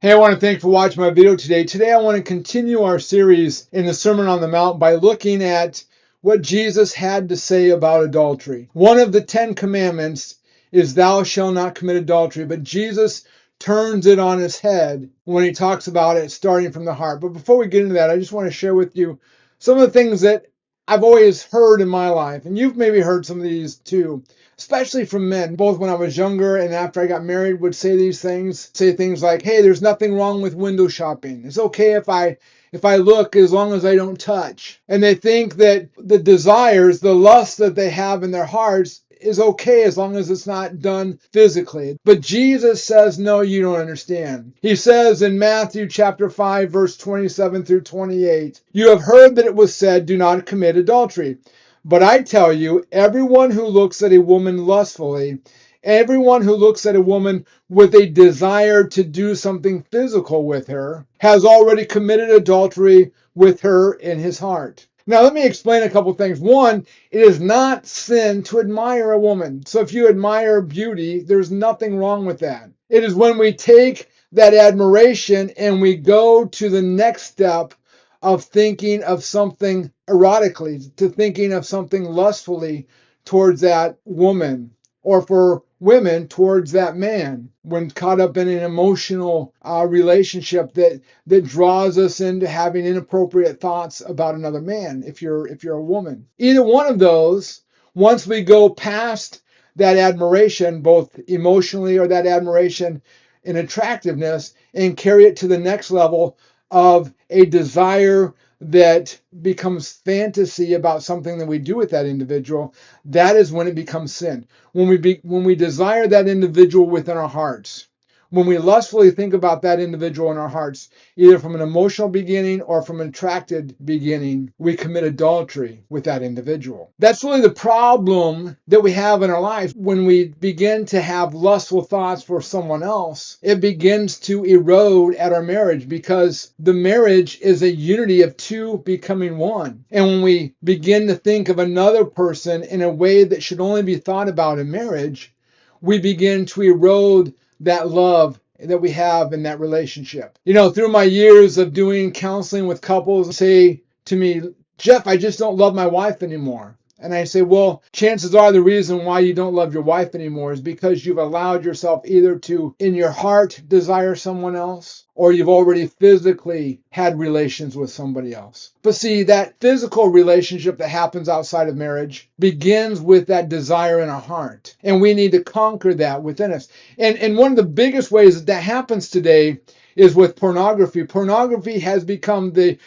Hey, I want to thank you for watching my video today. Today I want to continue our series in the Sermon on the Mount by looking at what Jesus had to say about adultery. One of the 10 commandments is thou shalt not commit adultery, but Jesus turns it on its head when he talks about it starting from the heart. But before we get into that, I just want to share with you some of the things that I've always heard in my life, and you've maybe heard some of these too, especially from men, both when I was younger and after I got married, would say these things, say things like, hey, there's nothing wrong with window shopping. It's okay if I look as long as I don't touch. And they think that the desires, the lust that they have in their hearts is okay as long as it's not done physically. But Jesus says, no, you don't understand. He says in Matthew chapter 5, verse 27 through 28, you have heard that it was said, do not commit adultery. But I tell you, everyone who looks at a woman lustfully, everyone who looks at a woman with a desire to do something physical with her, has already committed adultery with her in his heart. Now, let me explain a couple things. One, it is not sin to admire a woman. So if you admire beauty, there's nothing wrong with that. It is when we take that admiration and we go to the next step of thinking of something erotically, to thinking of something lustfully towards that woman, or for women towards that man, when caught up in an emotional relationship that draws us into having inappropriate thoughts about another man, if you're a woman. Either one of those, once we go past that admiration, both emotionally or that admiration in attractiveness, and carry it to the next level of a desire that becomes fantasy about something that we do with that individual, that is when it becomes sin. When we desire that individual within our hearts, when we lustfully think about that individual in our hearts, either from an emotional beginning or from an attracted beginning, we commit adultery with that individual. That's really the problem that we have in our life. When we begin to have lustful thoughts for someone else, it begins to erode at our marriage, because the marriage is a unity of two becoming one. And when we begin to think of another person in a way that should only be thought about in marriage, we begin to erode that love that we have in that relationship. You know, through my years of doing counseling with couples, say to me, Jeff, I just don't love my wife anymore. And I say, well, chances are the reason why you don't love your wife anymore is because you've allowed yourself either to, in your heart, desire someone else, or you've already physically had relations with somebody else. But see, that physical relationship that happens outside of marriage begins with that desire in our heart. And we need to conquer that within us. And one of the biggest ways that happens today is with pornography. Pornography has become the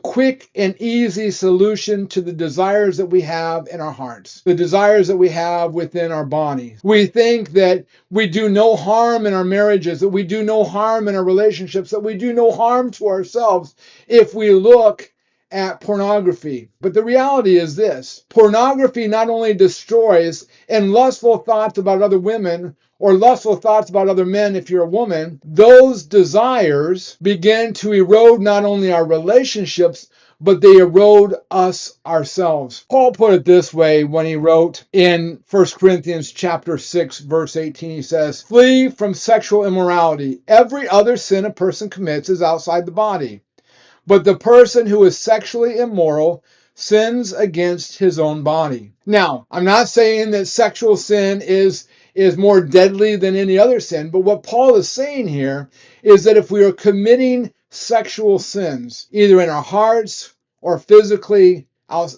quick and easy solution to the desires that we have in our hearts, the desires that we have within our bodies. We think that we do no harm in our marriages, that we do no harm in our relationships, that we do no harm to ourselves if we look at pornography. But the reality is this: pornography not only destroys, and lustful thoughts about other women or lustful thoughts about other men, if you're a woman, those desires begin to erode not only our relationships, but they erode us ourselves. Paul put it this way when he wrote in 1 Corinthians chapter 6, verse 18, he says, flee from sexual immorality. Every other sin a person commits is outside the body, but the person who is sexually immoral sins against his own body. Now, I'm not saying that sexual sin is more deadly than any other sin, but what Paul is saying here is that if we are committing sexual sins, either in our hearts or physically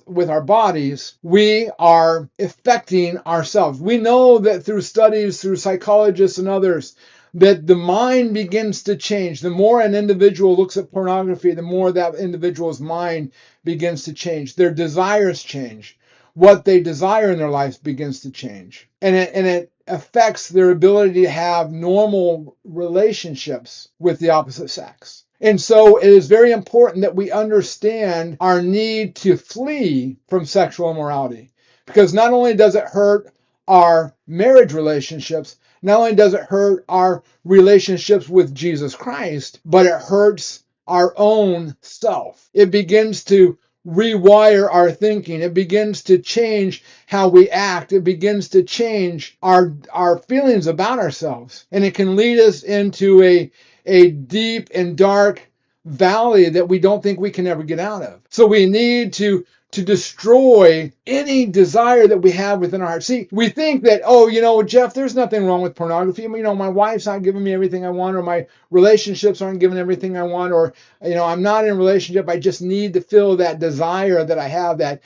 with our bodies, we are affecting ourselves. We know that through studies, through psychologists and others, that the mind begins to change. The more an individual looks at pornography, the more that individual's mind begins to change. Their desires change. What they desire in their lives begins to change. And it affects their ability to have normal relationships with the opposite sex. And so it is very important that we understand our need to flee from sexual immorality, because not only does it hurt our marriage relationships, not only does it hurt our relationships with Jesus Christ, but it hurts our own self. It begins to rewire our thinking. It begins to change how we act. It begins to change our feelings about ourselves. And it can lead us into a deep and dark valley that we don't think we can ever get out of. So we need to destroy any desire that we have within our heart. See, we think that, oh, Jeff, there's nothing wrong with pornography. My wife's not giving me everything I want, or my relationships aren't giving everything I want, or, I'm not in a relationship. I just need to feel that desire that I have, that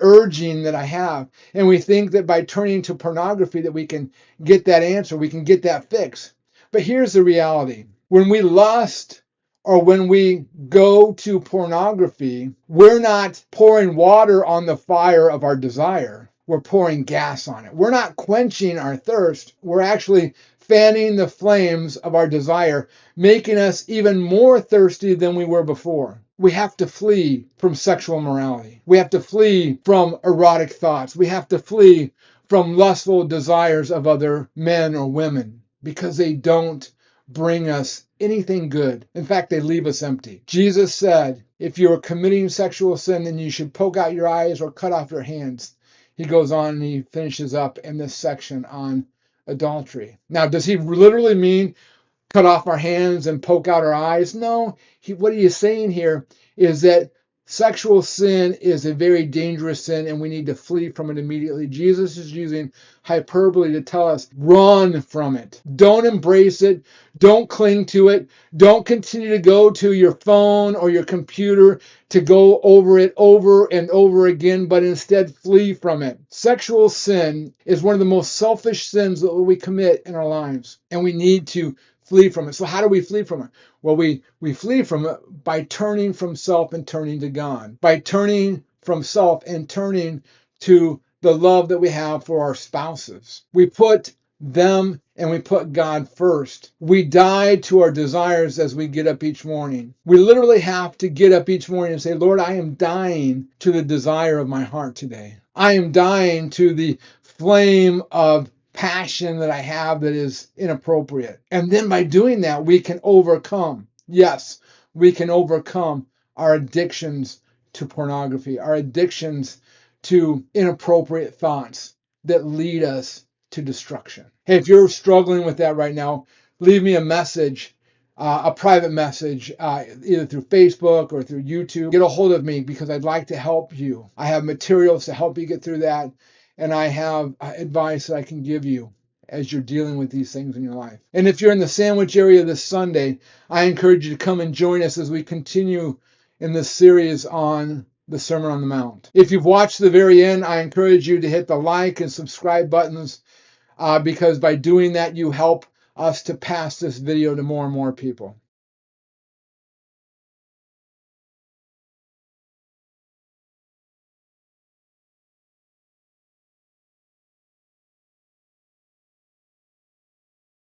urging that I have. And we think that by turning to pornography that we can get that answer, we can get that fix. But here's the reality. When we lust, or when we go to pornography, we're not pouring water on the fire of our desire. We're pouring gas on it. We're not quenching our thirst. We're actually fanning the flames of our desire, making us even more thirsty than we were before. We have to flee from sexual immorality. We have to flee from erotic thoughts. We have to flee from lustful desires of other men or women, because they don't bring us anything good. In fact, they leave us empty. Jesus said, if you are committing sexual sin, then you should poke out your eyes or cut off your hands. He goes on and he finishes up in this section on adultery. Now, does he literally mean cut off our hands and poke out our eyes? No. What he is saying here is that sexual sin is a very dangerous sin, and we need to flee from it immediately. Jesus is using hyperbole to tell us, run from it. Don't embrace it. Don't cling to it. Don't continue to go to your phone or your computer to go over it over and over again, but instead flee from it. Sexual sin is one of the most selfish sins that we commit in our lives, and we need to flee from it. So how do we flee from it? Well, we flee from it by turning from self and turning to God. By turning from self and turning to the love that we have for our spouses. We put them and we put God first. We die to our desires as we get up each morning. We literally have to get up each morning and say, Lord, I am dying to the desire of my heart today. I am dying to the flame of passion that I have that is inappropriate. And then by doing that, we can overcome. Yes, we can overcome our addictions to pornography, our addictions to inappropriate thoughts that lead us to destruction. Hey, if you're struggling with that right now, leave me a message, a private message, either through Facebook or through YouTube. Get a hold of me because I'd like to help you. I have materials to help you get through that, and I have advice that I can give you as you're dealing with these things in your life. And if you're in the Sandwich area this Sunday, I encourage you to come and join us as we continue in this series on the Sermon on the Mount. If you've watched the very end, I encourage you to hit the like and subscribe buttons, because by doing that, you help us to pass this video to more and more people.